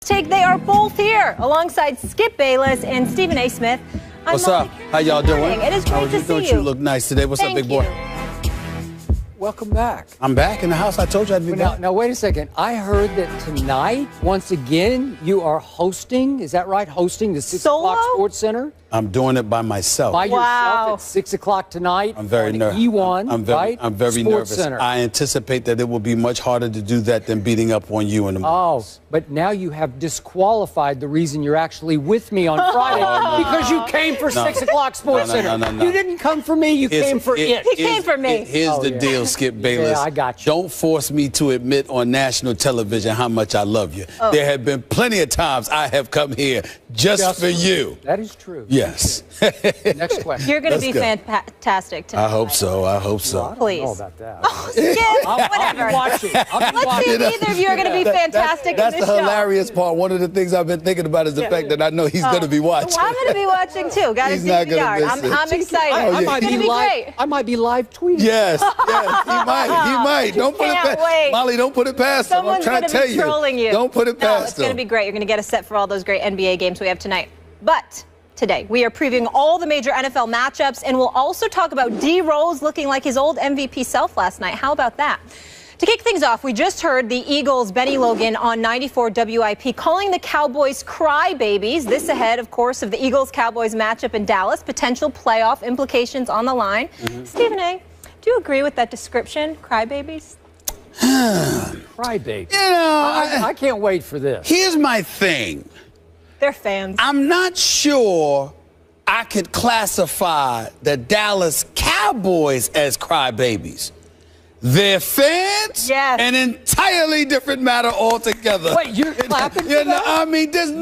Take. They are both here alongside Skip Bayless and Stephen A. Smith. What's up? How y'all doing? It is great to see you. You look nice today. What's up, big boy? Welcome back. I'm back in the house. I told you I'd be back. Now, wait a second. I heard that tonight, once again, you are hosting. Is that right? Hosting the 6 o'clock Sports Center? I'm doing it by myself. By yourself at 6 o'clock tonight. I'm very nervous. E1, right? I'm very nervous. Center. I anticipate that it will be much harder to do that than beating up on you in the morning. Oh, but now you have disqualified the reason you're actually with me on Friday because you came for 6 o'clock Sports Center. No. You didn't come for me. You came for it. He came for me. Here's the deal, Skip Bayless. Yeah, I got you. Don't force me to admit on national television how much I love you. There have been plenty of times I have come here just for you. That is true. Yes. Next question. You're going to be fantastic tonight. I hope so. I hope so. I don't Please. know about that. Oh, Skip, whatever. I'll be watching. Let's see if either of you are going to be fantastic That's in the this show. hilarious part. One of the things I've been thinking about is the fact that I know he's going to be watching. Well, I'm going to be watching too. Got to He's see not the gonna yard. miss it. I'm excited. I might It's going to be live, great. I might be live tweeting. Yes, he might. Don't put it Can't past wait. Molly. Don't put it past him. I'm Someone's trying going to to tell be you. trolling you. Don't put it No, past it's going to be great. You're going to get us set for all those great NBA games we have tonight. But today, we are previewing all the major NFL matchups, and we'll also talk about D. Rose looking like his old MVP self last night. How about that? To kick things off, we just heard the Eagles' Benny Logan on 94 WIP calling the Cowboys crybabies. This ahead, of course, of the Eagles-Cowboys matchup in Dallas. Potential playoff implications on the line. Stephen A., do you agree with that description, crybabies? Crybaby. You know, I can't wait for this. here's my thing. They're fans. I'm not sure I could classify the Dallas Cowboys as crybabies. They're fans? Yes. An entirely different matter altogether. Wait, you're clapping for You know, that? I mean, there's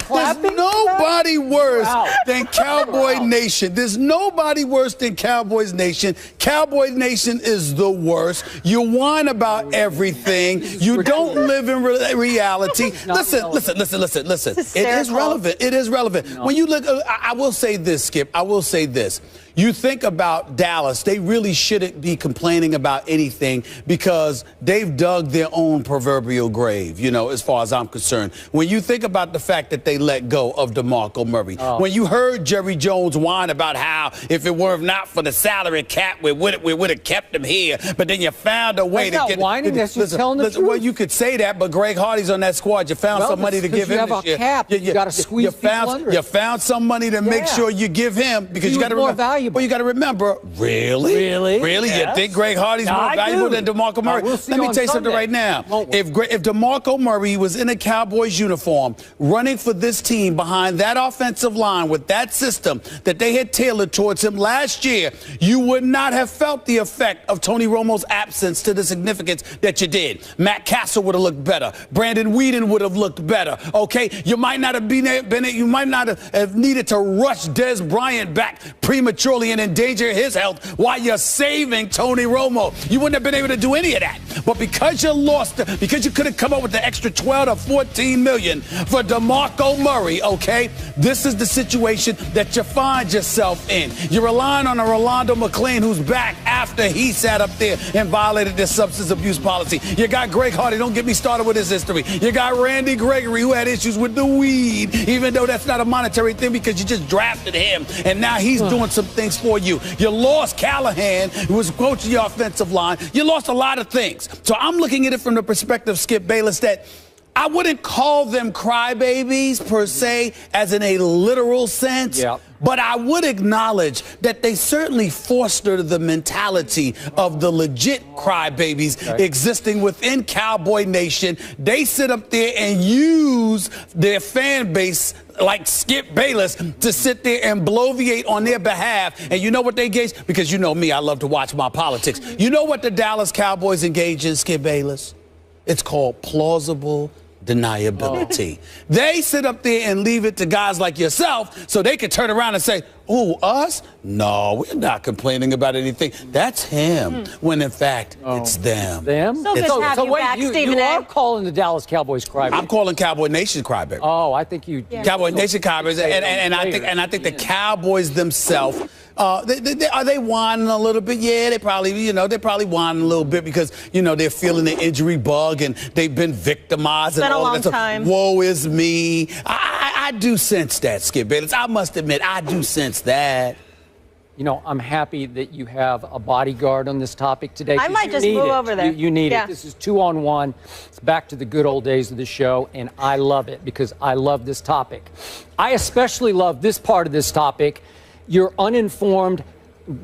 clapping for nobody worse Wow. than Cowboy Nation. There's nobody worse than Cowboys Nation. Cowboy Nation is the worst. You whine about everything. You don't live in reality. Listen. It is relevant. It is relevant. No. When you look, I will say this, Skip. I will say this. You think about Dallas, they really shouldn't be complaining about anything because they've dug their own proverbial grave, you know, as far as I'm concerned. When you think about the fact that they let go of DeMarco Murray, when you heard Jerry Jones whine about how if it were not for the salary cap, we would have kept him here, but then you found a way That's to not whining, that's just telling the truth. Well, you could say that, but Greg Hardy's on that squad. You found some money to give him this year. You have a cap. You got to squeeze people under it. You found some money to make sure you give him because you got to remember. Well, you got to remember, really? Yes. You think Greg Hardy's more valuable than DeMarco Murray? We'll see Let me on tell you something Sunday. right now. Won't we? If DeMarco Murray was in a Cowboys uniform, running for this team behind that offensive line with that system that they had tailored towards him last year, you would not have felt the effect of Tony Romo's absence to the significance that you did. Matt Castle would have looked better. Brandon Whedon would have looked better. Okay, you might not have you might not have needed to rush Des Bryant back prematurely and endanger his health while you're saving Tony Romo. You wouldn't have been able to do any of that. But because you lost, because you could have come up with the extra 12 to 14 million for DeMarco Murray, okay, this is the situation that you find yourself in. You're relying on a Rolando McClain who's back after he sat up there and violated their substance abuse policy. You got Greg Hardy. Don't get me started with his history. You got Randy Gregory, who had issues with the weed, even though that's not a monetary thing because you just drafted him, and now he's doing some things for you. You lost Callahan, who was coaching your offensive line. You lost a lot of things. So I'm looking at it from the perspective, Skip Bayless, that I wouldn't call them crybabies per se, as in a literal sense. Yeah. But I would acknowledge that they certainly foster the mentality of the legit crybabies existing within Cowboy Nation. They sit up there and use their fan base like Skip Bayless to sit there and bloviate on their behalf. And you know what they engage? Because you know me, I love to watch my politics. You know what the Dallas Cowboys engage in, Skip Bayless? It's called plausible deniability. They sit up there and leave it to guys like yourself so they can turn around and say, Who, us? No, we're not complaining about anything. That's him. When in fact, it's them. Them? So good to have you back, Stephen You A. are calling the Dallas Cowboys crybaby. I'm calling Cowboy Nation crybaby. Oh, I think you. Yeah. Cowboy Nation crybaby, and I think the Cowboys themselves. Are they whining a little bit? Yeah, they're probably whining a little bit because, they're feeling the injury bug and they've been victimized. It's been and a all long that stuff. time. Woe is me. I do sense that, Skip Bayless. I must admit, I do sense that. I'm happy that you have a bodyguard on this topic today. I might just move over there. You need Yeah. it. This is 2-on-1. It's back to the good old days of the show, and I love it because I love this topic. I especially love this part of this topic. Your uninformed,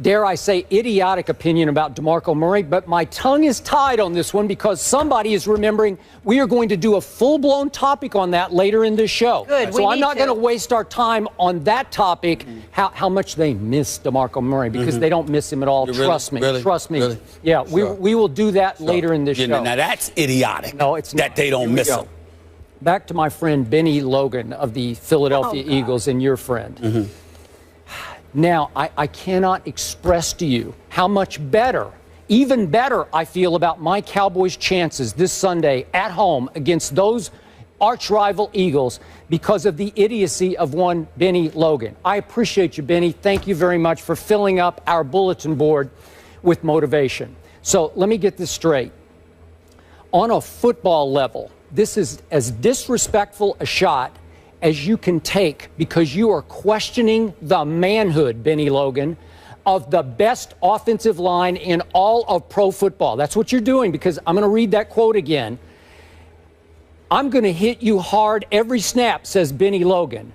dare I say, idiotic opinion about DeMarco Murray, but my tongue is tied on this one because somebody is remembering we are going to do a full-blown topic on that later in this show. Good, so I'm not going to waste our time on that topic, how much they miss DeMarco Murray, because they don't miss him at all. Trust me. Trust me. Really? Yeah, Sure. we will do that later in this show. Now that's idiotic. No, it's not. That they don't miss him. Back to my friend Benny Logan of the Philadelphia Eagles and your friend. Now, I cannot express to you how much better, even better, I feel about my Cowboys' chances this Sunday at home against those arch-rival Eagles because of the idiocy of one Benny Logan. I appreciate you, Benny. Thank you very much for filling up our bulletin board with motivation. So let me get this straight. On a football level, this is as disrespectful a shot as you can take because you are questioning the manhood, Benny Logan, of the best offensive line in all of pro football. That's what you're doing, because I'm going to read that quote again. I'm going to hit you hard every snap, says Benny Logan.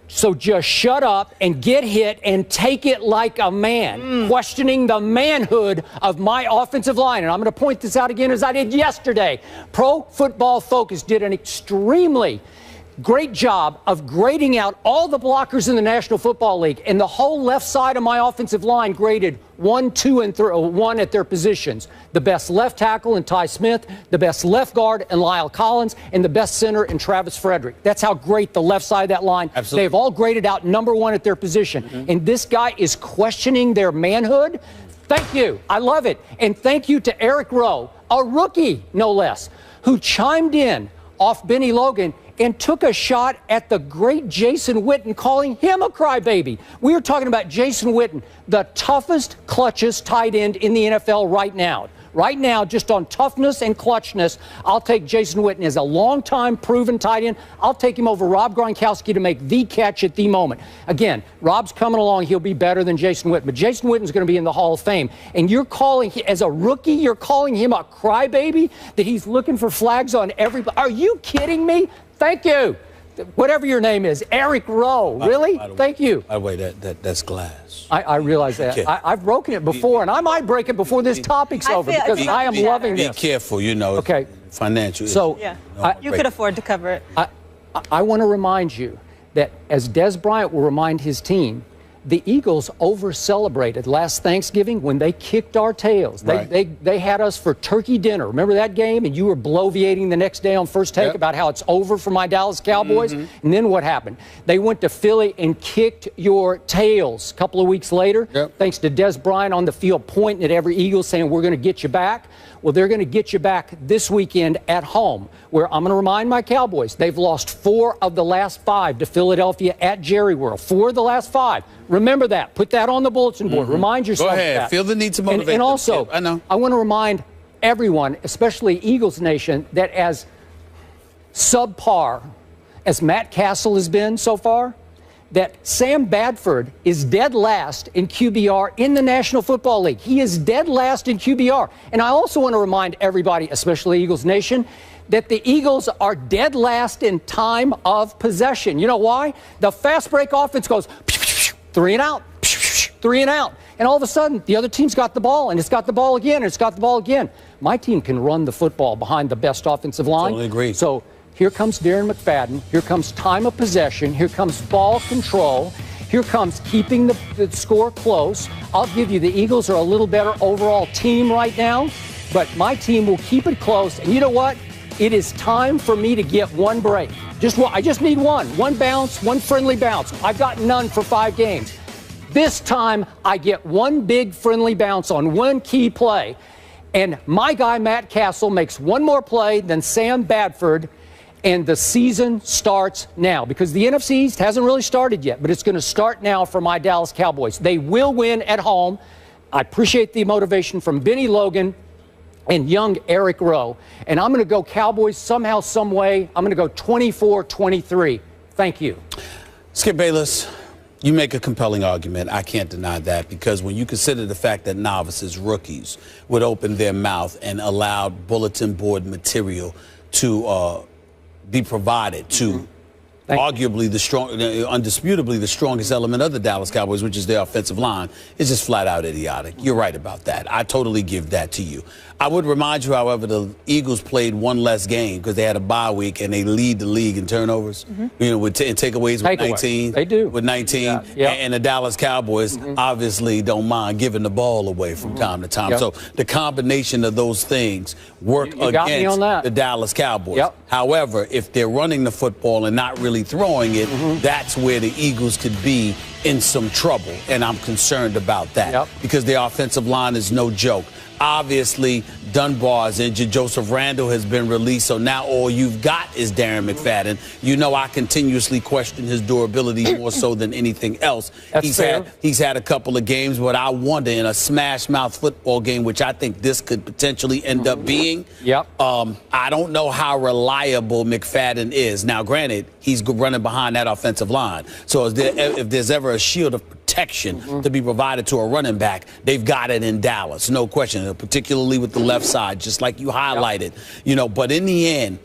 So just shut up and get hit and take it like a man, questioning the manhood of my offensive line. And I'm going to point this out again as I did yesterday. Pro Football Focus did an extremely great job of grading out all the blockers in the National Football League, and the whole left side of my offensive line graded 1, 2, and 1 at their positions. The best left tackle in Ty Smith, the best left guard in Lyle Collins, and the best center in Travis Frederick. That's how great the left side of that line. Absolutely. They've all graded out number 1 at their position. And this guy is questioning their manhood. Thank you. I love it. And thank you to Eric Rowe, a rookie, no less, who chimed in off Benny Logan and took a shot at the great Jason Witten, calling him a crybaby. We are talking about Jason Witten, the toughest, clutchest tight end in the NFL right now. Right now, just on toughness and clutchness, I'll take Jason Witten as a long-time proven tight end. I'll take him over Rob Gronkowski to make the catch at the moment. Again, Rob's coming along. He'll be better than Jason Witten. But Jason Witten's going to be in the Hall of Fame. And you're calling, as a rookie, you're calling him a crybaby, that he's looking for flags on everybody. Are you kidding me? Thank you. Whatever your name is, Eric Rowe. Really? Thank you. By the way, that's glass. I realize that. I've broken it before, and I might break it before this topic's over because I am loving this. Be careful, Okay. Financial. So you could afford to cover it. I want to remind you that, as Des Bryant will remind his team, the Eagles over-celebrated last Thanksgiving when they kicked our tails. Right. They had us for turkey dinner. Remember that game? And you were bloviating the next day on First Take about how it's over for my Dallas Cowboys. And then what happened? They went to Philly and kicked your tails a couple of weeks later, thanks to Des Bryant on the field pointing at every Eagle saying, we're going to get you back. Well, they're going to get you back this weekend at home, where I'm going to remind my Cowboys, they've lost 4 of the last 5 to Philadelphia at Jerry World. 4 of the last 5. Remember that. Put that on the bulletin board. Remind yourself Go ahead. of that. Feel the need to motivate. And also, I know. I want to remind everyone, especially Eagles Nation, that as subpar as Matt Castle has been so far, that Sam Bradford is dead last in QBR in the National Football League. He is dead last in QBR. And I also want to remind everybody, especially Eagles Nation, that the Eagles are dead last in time of possession. You know why? The fast break offense goes 3 and out, 3 and out. And all of a sudden, the other team's got the ball, and it's got the ball again, and it's got the ball again. My team can run the football behind the best offensive line. Totally agree. So here comes Darren McFadden. Here comes time of possession. Here comes ball control. Here comes keeping the score close. I'll give you, the Eagles are a little better overall team right now, but my team will keep it close. And you know what? It is time for me to get one break. I just need one bounce, one friendly bounce. I've got none for 5 games. this time I get one big friendly bounce on one key play, and my guy Matt Castle makes one more play than Sam Bradford, and the season starts now, because the NFC East hasn't really started yet, but it's going to start now for my Dallas Cowboys. They will win at home. I appreciate the motivation from Benny Logan and young Eric Rowe. And I'm going to go Cowboys somehow, some way. I'm going to go 24-23. Thank you. Skip Bayless, you make a compelling argument. I can't deny that, because when you consider the fact that novices, rookies, would open their mouth and allow bulletin board material to be provided to arguably the undisputably the strongest element of the Dallas Cowboys, which is their offensive line, is just flat out idiotic. You're right about that. I totally give that to you. I would remind you, however, the Eagles played one less game because they had a bye week, and they lead the league in turnovers, you know, with takeaways with 19. They do. With 19. Yeah. And the Dallas Cowboys obviously don't mind giving the ball away from time to time. So the combination of those things work against the Dallas Cowboys. However, if they're running the football and not really throwing it, that's where the Eagles could be in some trouble, and I'm concerned about that because their offensive line is no joke. Obviously, Dunbar is injured. Joseph Randle has been released, so now all you've got is Darren McFadden. You know, I continuously question his durability more so than anything else. He's had a couple of games, but I wonder, in a smash-mouth football game, which I think this could potentially end up being, I don't know how reliable McFadden is. Now, granted, he's running behind that offensive line, so if there's ever a shield of protection to be provided to a running back, they've got it in Dallas, no question, particularly with the left side, just like you highlighted. You know, but in the end,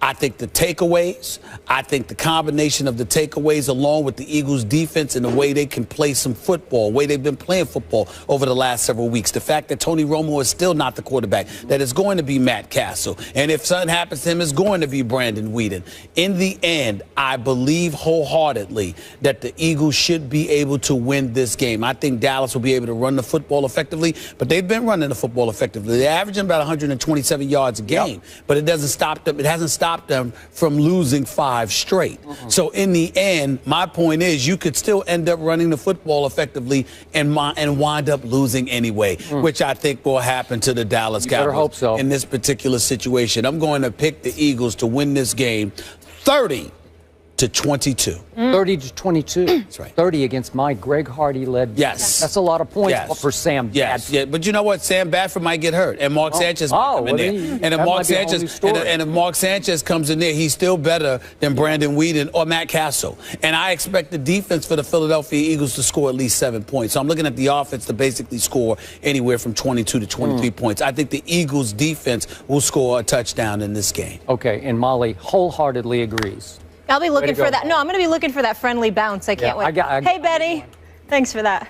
I think the takeaways, I think the combination of the takeaways along with the Eagles' defense and the way they can play some football, the way they've been playing football over the last several weeks, the fact that Tony Romo is still not the quarterback, that it's going to be Matt Castle, and if something happens to him, it's going to be Brandon Weeden. In the end, I believe wholeheartedly that the Eagles should be able to win this game. I think Dallas will be able to run the football effectively, but they've been running the football effectively. They're averaging about 127 yards a game, but it doesn't stop them. It hasn't stopped them from losing 5 straight. So in the end, my point is you could still end up running the football effectively and wind up losing anyway, which I think will happen to the Dallas Cowboys hope so. in this particular situation. I'm going to pick the Eagles to win this game 30-22. 30-22. That's right. 30 against my Greg Hardy-led. That's a lot of points for Sam Bradford. Yeah, but you know what? Sam Bradford might get hurt, and Mark Sanchez might come in there. And if Mark Sanchez comes in there, he's still better than Brandon Weeden or Matt Castle. And I expect the defense for the Philadelphia Eagles to score at least 7 points. So I'm looking at the offense to basically score anywhere from 22 to 23 points. I think the Eagles' defense will score a touchdown in this game. Okay, and Molly wholeheartedly agrees. I'll be looking for that. No, I'm going to be looking for that friendly bounce. I can't wait. Hey, Betty. Thanks for that.